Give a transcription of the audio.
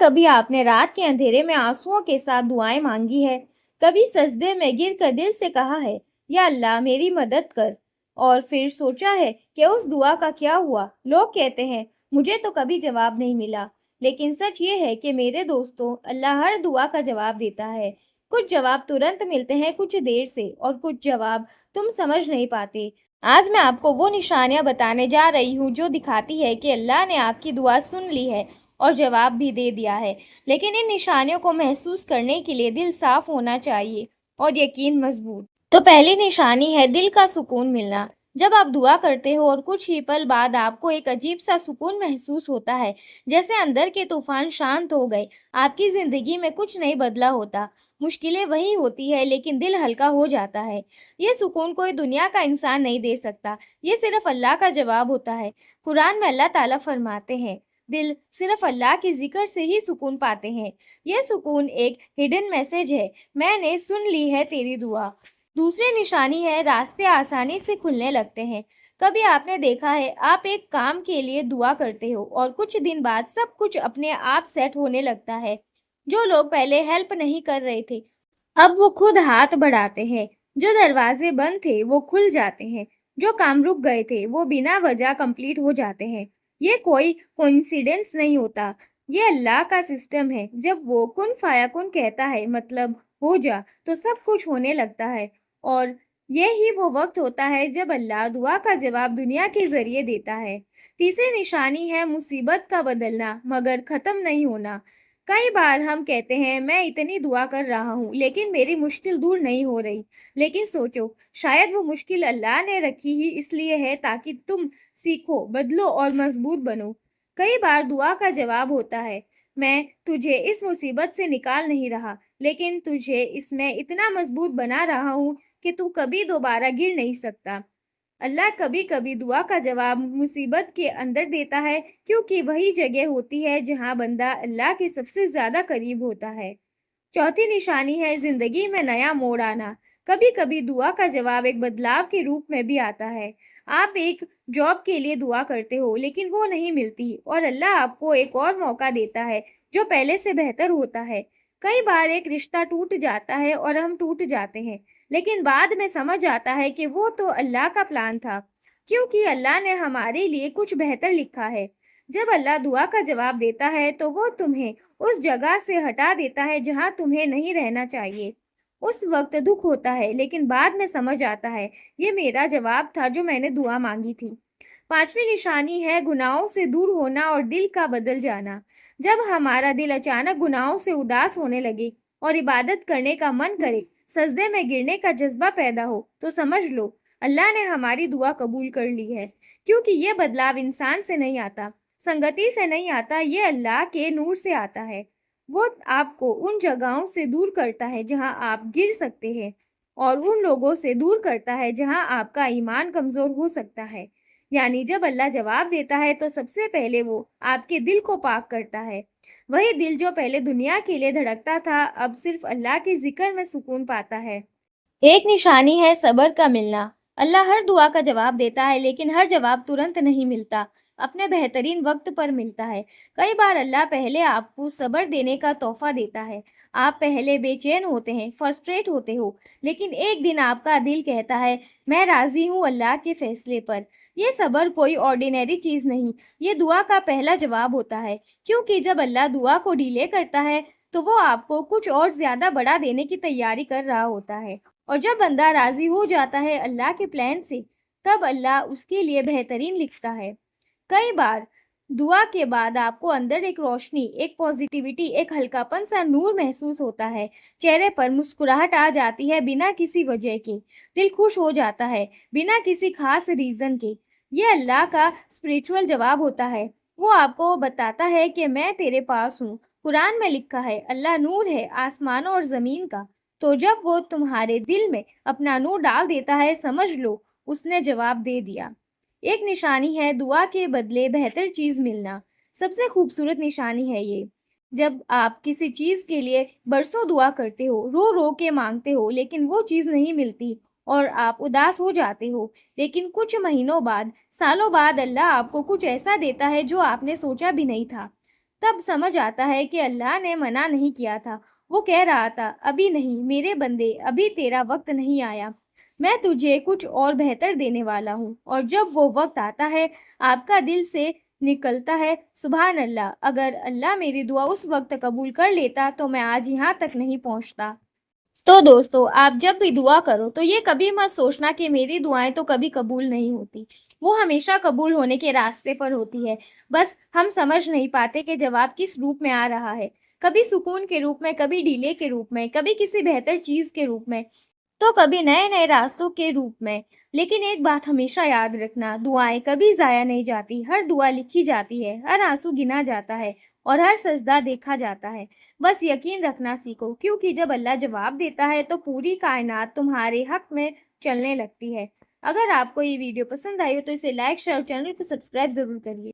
کبھی آپ نے رات کے اندھیرے میں آنسوؤں کے ساتھ دعائیں مانگی ہے؟ کبھی سجدے میں گر کر دل سے کہا ہے یا اللہ میری مدد کر، اور پھر سوچا ہے کہ اس دعا کا کیا ہوا؟ لوگ کہتے ہیں مجھے تو کبھی جواب نہیں ملا، لیکن سچ یہ ہے کہ میرے دوستوں، اللہ ہر دعا کا جواب دیتا ہے۔ کچھ جواب ترنت ملتے ہیں، کچھ دیر سے، اور کچھ جواب تم سمجھ نہیں پاتے۔ آج میں آپ کو وہ نشانیاں بتانے جا رہی ہوں جو دکھاتی ہے کہ اللہ نے آپ کی دعا سن لی ہے اور جواب بھی دے دیا ہے، لیکن ان نشانیوں کو محسوس کرنے کے لیے دل صاف ہونا چاہیے اور یقین مضبوط۔ تو پہلی نشانی ہے دل کا سکون ملنا۔ جب آپ دعا کرتے ہو اور کچھ ہی پل بعد آپ کو ایک عجیب سا سکون محسوس ہوتا ہے، جیسے اندر کے طوفان شانت ہو گئے، آپ کی زندگی میں کچھ نہیں بدلا ہوتا، مشکلیں وہی ہوتی ہے لیکن دل ہلکا ہو جاتا ہے۔ یہ سکون کوئی دنیا کا انسان نہیں دے سکتا، یہ صرف اللہ کا جواب ہوتا ہے۔ قرآن میں اللہ تعالیٰ فرماتے ہیں، دل صرف اللہ کے ذکر سے ہی سکون پاتے ہیں۔ یہ سکون ایک ہڈن میسج ہے، میں نے سن لی ہے تیری دعا۔ دوسری نشانی ہے راستے آسانی سے کھلنے لگتے ہیں۔ کبھی آپ نے دیکھا ہے آپ ایک کام کے لیے دعا کرتے ہو اور کچھ دن بعد سب کچھ اپنے آپ سیٹ ہونے لگتا ہے۔ جو لوگ پہلے ہیلپ نہیں کر رہے تھے اب وہ خود ہاتھ بڑھاتے ہیں، جو دروازے بند تھے وہ کھل جاتے ہیں، جو کام رک گئے تھے وہ بنا وجہ کمپلیٹ ہو جاتے ہیں۔ یہ کوئی کوئنسیڈنس نہیں ہوتا، یہ اللہ کا سسٹم ہے۔ جب وہ کن فیکون کہتا ہے، مطلب ہو جا، تو سب کچھ ہونے لگتا ہے۔ اور یہی وہ وقت ہوتا ہے جب اللہ دعا کا جواب دنیا کے ذریعے دیتا ہے۔ تیسری نشانی ہے مصیبت کا بدلنا مگر ختم نہیں ہونا۔ کئی بار ہم کہتے ہیں میں اتنی دعا کر رہا ہوں لیکن میری مشکل دور نہیں ہو رہی، لیکن سوچو شاید وہ مشکل اللہ نے رکھی ہی اس لیے ہے تاکہ تم سیکھو، بدلو اور مضبوط بنو۔ کئی بار دعا کا جواب ہوتا ہے، میں تجھے اس مصیبت سے نکال نہیں رہا، لیکن تجھے اس میں اتنا مضبوط بنا رہا ہوں کہ تو کبھی دوبارہ گر نہیں سکتا۔ اللہ کبھی کبھی دعا کا جواب مصیبت کے اندر دیتا ہے، کیونکہ وہی جگہ ہوتی ہے جہاں بندہ اللہ کے سب سے زیادہ قریب ہوتا ہے۔ چوتھی نشانی ہے زندگی میں نیا موڑ آنا۔ کبھی کبھی دعا کا جواب ایک بدلاؤ کے روپ میں بھی آتا ہے۔ آپ ایک جاب کے لیے دعا کرتے ہو لیکن وہ نہیں ملتی اور اللہ آپ کو ایک اور موقع دیتا ہے جو پہلے سے بہتر ہوتا ہے۔ کئی بار ایک رشتہ ٹوٹ جاتا ہے اور ہم ٹوٹ جاتے ہیں، لیکن بعد میں سمجھ آتا ہے کہ وہ تو اللہ کا پلان تھا، کیونکہ اللہ نے ہمارے لیے کچھ بہتر لکھا ہے۔ جب اللہ دعا کا جواب دیتا ہے تو وہ تمہیں اس جگہ سے ہٹا دیتا ہے جہاں تمہیں نہیں رہنا چاہیے۔ اس وقت دکھ ہوتا ہے لیکن بعد میں سمجھ آتا ہے یہ میرا جواب تھا جو میں نے دعا مانگی تھی۔ پانچویں نشانی ہے گناہوں سے دور ہونا اور دل کا بدل جانا۔ جب ہمارا دل اچانک گناہوں سے اداس ہونے لگے اور عبادت کرنے کا من کرے، سجدے میں گرنے کا جذبہ پیدا ہو، تو سمجھ لو اللہ نے ہماری دعا قبول کر لی ہے، کیونکہ یہ بدلاؤ انسان سے نہیں آتا، سنگتی سے نہیں آتا، یہ اللہ کے نور سے آتا ہے۔ وہ آپ کو ان جگہوں سے دور کرتا ہے جہاں آپ گر سکتے ہیں اور ان لوگوں سے دور کرتا ہے جہاں آپ کا ایمان کمزور ہو سکتا ہے۔ یعنی جب اللہ جواب دیتا ہے تو سب سے پہلے وہ آپ کے دل کو پاک کرتا ہے۔ وہی دل جو پہلے دنیا کے لیے دھڑکتا تھا اب صرف اللہ کے ذکر میں سکون پاتا ہے۔ ایک نشانی ہے صبر کا ملنا۔ اللہ ہر دعا کا جواب دیتا ہے لیکن ہر جواب ترنت نہیں ملتا، اپنے بہترین وقت پر ملتا ہے۔ کئی بار اللہ پہلے آپ کو صبر دینے کا تحفہ دیتا ہے۔ آپ پہلے بے چین ہوتے ہیں، فرسٹریٹ ہوتے ہو، لیکن ایک دن آپ کا دل کہتا ہے میں راضی ہوں اللہ کے فیصلے پر۔ یہ صبر کوئی آرڈینری چیز نہیں، یہ دعا کا پہلا جواب ہوتا ہے، کیونکہ جب اللہ دعا کو ڈیلے کرتا ہے تو وہ آپ کو کچھ اور زیادہ بڑا دینے کی تیاری کر رہا ہوتا ہے، اور جب بندہ راضی ہو جاتا ہے اللہ کے پلان سے، تب اللہ اس کے لیے بہترین لکھتا ہے۔ کئی بار دعا کے بعد آپ کو اندر ایک روشنی، ایک پازیٹیوٹی، ایک ہلکا پن سا نور محسوس ہوتا ہے، چہرے پر مسکراہٹ آ جاتی ہے بنا کسی وجہ کے، دل خوش ہو جاتا ہے بنا کسی خاص ریزن کے۔ یہ اللہ کا اسپریچول جواب ہوتا ہے، وہ آپ کو بتاتا ہے کہ میں تیرے پاس ہوں۔ قرآن میں لکھا ہے اللہ نور ہے آسمانوں اور زمین کا، تو جب وہ تمہارے دل میں اپنا نور ڈال دیتا ہے سمجھ لو اس نے جواب دے دیا۔ ایک نشانی ہے دعا کے بدلے بہتر چیز ملنا۔ سب سے خوبصورت نشانی ہے یہ، جب آپ کسی چیز کے لیے برسوں دعا کرتے ہو، رو رو کے مانگتے ہو، لیکن وہ چیز نہیں ملتی اور آپ اداس ہو جاتے ہو، لیکن کچھ مہینوں بعد، سالوں بعد اللہ آپ کو کچھ ایسا دیتا ہے جو آپ نے سوچا بھی نہیں تھا۔ تب سمجھ آتا ہے کہ اللہ نے منع نہیں کیا تھا۔ وہ کہہ رہا تھا، ابھی نہیں میرے بندے، ابھی تیرا وقت نہیں آیا، میں تجھے کچھ اور بہتر دینے والا ہوں۔ اور جب وہ وقت آتا ہے، آپ کا دل سے نکلتا ہے، سبحان اللہ، اگر اللہ میری دعا اس وقت قبول کر لیتا تو میں آج یہاں تک نہیں پہنچتا۔ تو دوستو، آپ جب بھی دعا کرو تو یہ کبھی مت سوچنا کہ میری دعائیں تو کبھی قبول نہیں ہوتی۔ وہ ہمیشہ قبول ہونے کے راستے پر ہوتی ہے، بس ہم سمجھ نہیں پاتے کہ جواب کس روپ میں آ رہا ہے، کبھی سکون کے روپ میں، کبھی ڈیلے کے روپ میں، کبھی کسی بہتر چیز کے روپ میں، تو کبھی نئے نئے راستوں کے روپ میں۔ لیکن ایک بات ہمیشہ یاد رکھنا، دعائیں کبھی ضائع نہیں جاتی، ہر دعا لکھی جاتی ہے، ہر آنسو گنا جاتا ہے اور ہر سجدہ دیکھا جاتا ہے۔ بس یقین رکھنا سیکھو، کیونکہ جب اللہ جواب دیتا ہے تو پوری کائنات تمہارے حق میں چلنے لگتی ہے۔ اگر آپ کو یہ ویڈیو پسند آئی ہو تو اسے لائک، شیئر اور چینل کو سبسکرائب ضرور کریے۔